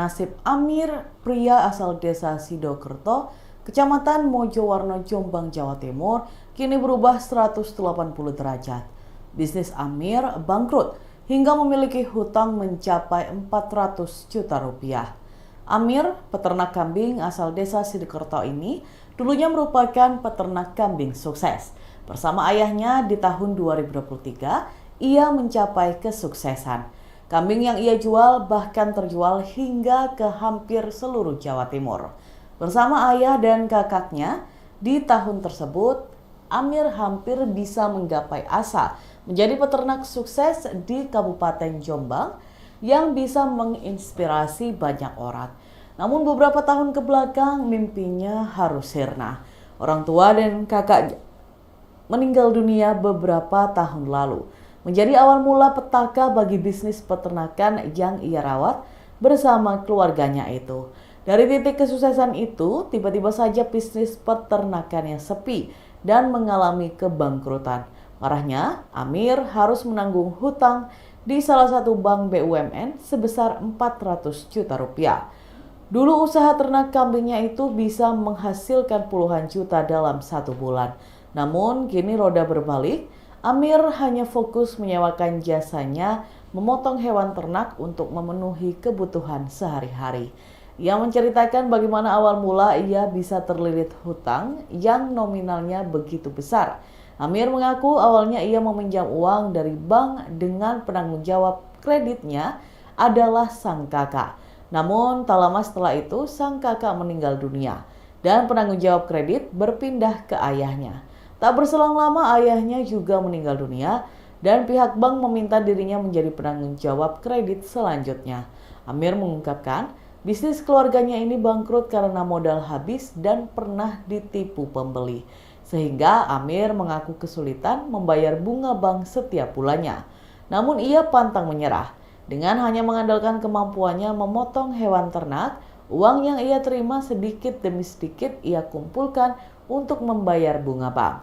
Nasib Amir, pria asal desa Sidokerto, Kecamatan Mojowarno, Jombang, Jawa Timur, kini berubah 180 derajat. Bisnis Amir bangkrut hingga memiliki hutang mencapai 400 juta rupiah. Amir, peternak kambing asal desa Sidokerto ini, dulunya merupakan peternak kambing sukses. Bersama ayahnya di tahun 2023, ia mencapai kesuksesan. Kambing yang ia jual bahkan terjual hingga ke hampir seluruh Jawa Timur. Bersama ayah dan kakaknya, di tahun tersebut, Amir hampir bisa menggapai asa menjadi peternak sukses di Kabupaten Jombang yang bisa menginspirasi banyak orang. Namun beberapa tahun ke belakang mimpinya harus sirna. Orang tua dan kakak meninggal dunia beberapa tahun lalu. Menjadi awal mula petaka bagi bisnis peternakan yang ia rawat bersama keluarganya itu. Dari titik kesuksesan itu, tiba-tiba saja bisnis peternakannya sepi dan mengalami kebangkrutan. Marahnya, Amir harus menanggung hutang di salah satu bank BUMN sebesar 400 juta rupiah. Dulu usaha ternak kambingnya itu bisa menghasilkan puluhan juta dalam satu bulan. Namun kini roda berbalik, Amir hanya fokus menyewakan jasanya memotong hewan ternak untuk memenuhi kebutuhan sehari-hari. Ia menceritakan bagaimana awal mula ia bisa terlilit hutang yang nominalnya begitu besar. Amir mengaku awalnya ia meminjam uang dari bank dengan penanggung jawab kreditnya adalah sang kakak. Namun tak lama setelah itu sang kakak meninggal dunia dan penanggung jawab kredit berpindah ke ayahnya. Tak berselang lama ayahnya juga meninggal dunia dan pihak bank meminta dirinya menjadi penanggung jawab kredit selanjutnya. Amir mengungkapkan bisnis keluarganya ini bangkrut karena modal habis dan pernah ditipu pembeli. Sehingga Amir mengaku kesulitan membayar bunga bank setiap bulannya. Namun ia pantang menyerah. Dengan hanya mengandalkan kemampuannya memotong hewan ternak, uang yang ia terima sedikit demi sedikit ia kumpulkan untuk membayar bunga bank.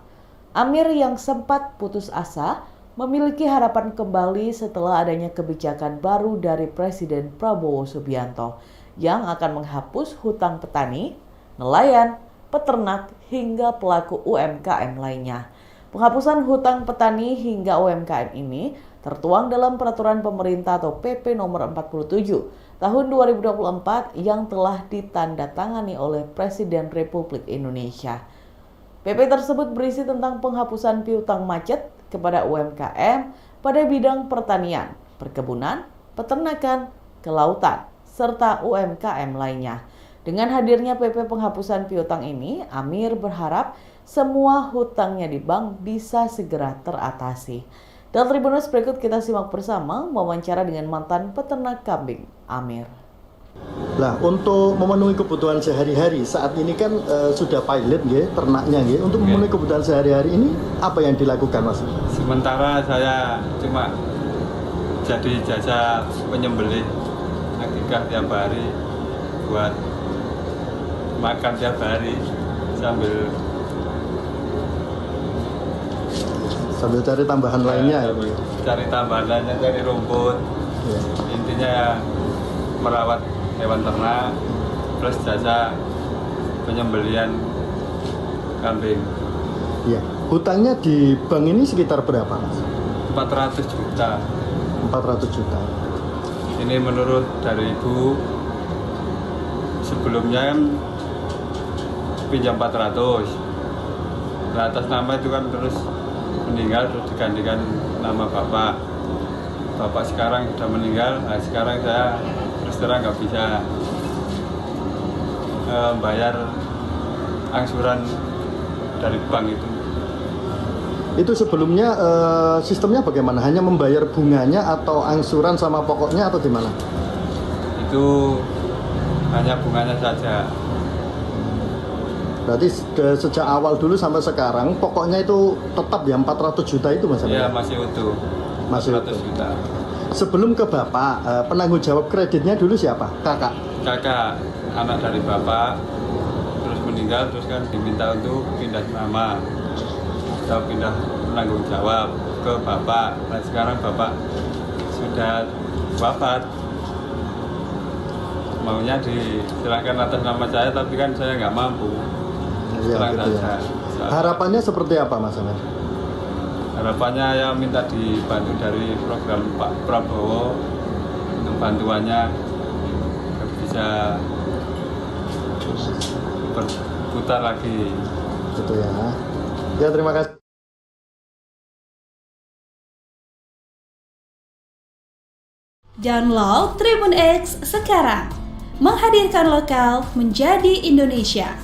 Amir yang sempat putus asa memiliki harapan kembali setelah adanya kebijakan baru dari Presiden Prabowo Subianto yang akan menghapus hutang petani, nelayan, peternak, hingga pelaku UMKM lainnya. Penghapusan hutang petani hingga UMKM ini tertuang dalam Peraturan Pemerintah atau PP nomor 47 tahun 2024 yang telah ditandatangani oleh Presiden Republik Indonesia. PP tersebut berisi tentang penghapusan piutang macet kepada UMKM pada bidang pertanian, perkebunan, peternakan, kelautan, serta UMKM lainnya. Dengan hadirnya PP penghapusan piutang ini, Amir berharap semua hutangnya di bank bisa segera teratasi. Dalam Tribunnews berikut kita simak bersama wawancara dengan mantan peternak kambing, Amir. Nah, untuk memenuhi kebutuhan sehari-hari saat ini kan sudah pilot nggih, ternaknya nggih. Untuk memenuhi kebutuhan sehari-hari ini apa yang dilakukan, Mas? Sementara saya cuma jadi jasa penyembelih akikah tiap hari buat makan tiap hari sambil cari tambahan lainnya ya, Pak? Cari tambahan lainnya, cari rumput. Ya. Intinya ya merawat hewan ternak plus jasa penyembelihan kambing. Ya. Hutangnya di bank ini sekitar berapa, Mas? 400 juta. 400 juta. Ini menurut dari ibu, sebelumnya kan pinjam 400. Nah, atas nama itu kan terus meninggal, terus digantikan nama bapak. Bapak sekarang sudah meninggal, nah sekarang saya terus terang nggak bisa bayar angsuran dari bank itu. Itu sebelumnya sistemnya bagaimana? Hanya membayar bunganya atau angsuran sama pokoknya atau gimana? Itu hanya bunganya saja. Berarti sejak awal dulu sampai sekarang pokoknya itu tetap ya 400 juta itu, Mas? Iya, masih utuh. Masih 400 juta. Sebelum ke Bapak, penanggung jawab kreditnya dulu siapa? Kakak? Kakak, anak dari bapak, terus meninggal, terus kan diminta untuk pindah nama. Kita pindah penanggung jawab ke bapak. Nah sekarang bapak sudah wafat. maunya diserahkan atas nama saya, tapi kan saya nggak mampu. Iya, Terang gitu ya. saja. Harapannya seperti apa, Mas Amir? Harapannya ya minta dibantu dari program Pak Prabowo untuk bantuannya agar bisa berputar lagi. Gitu ya. Ya, terima kasih. Download Tribun X sekarang, menghadirkan lokal menjadi Indonesia.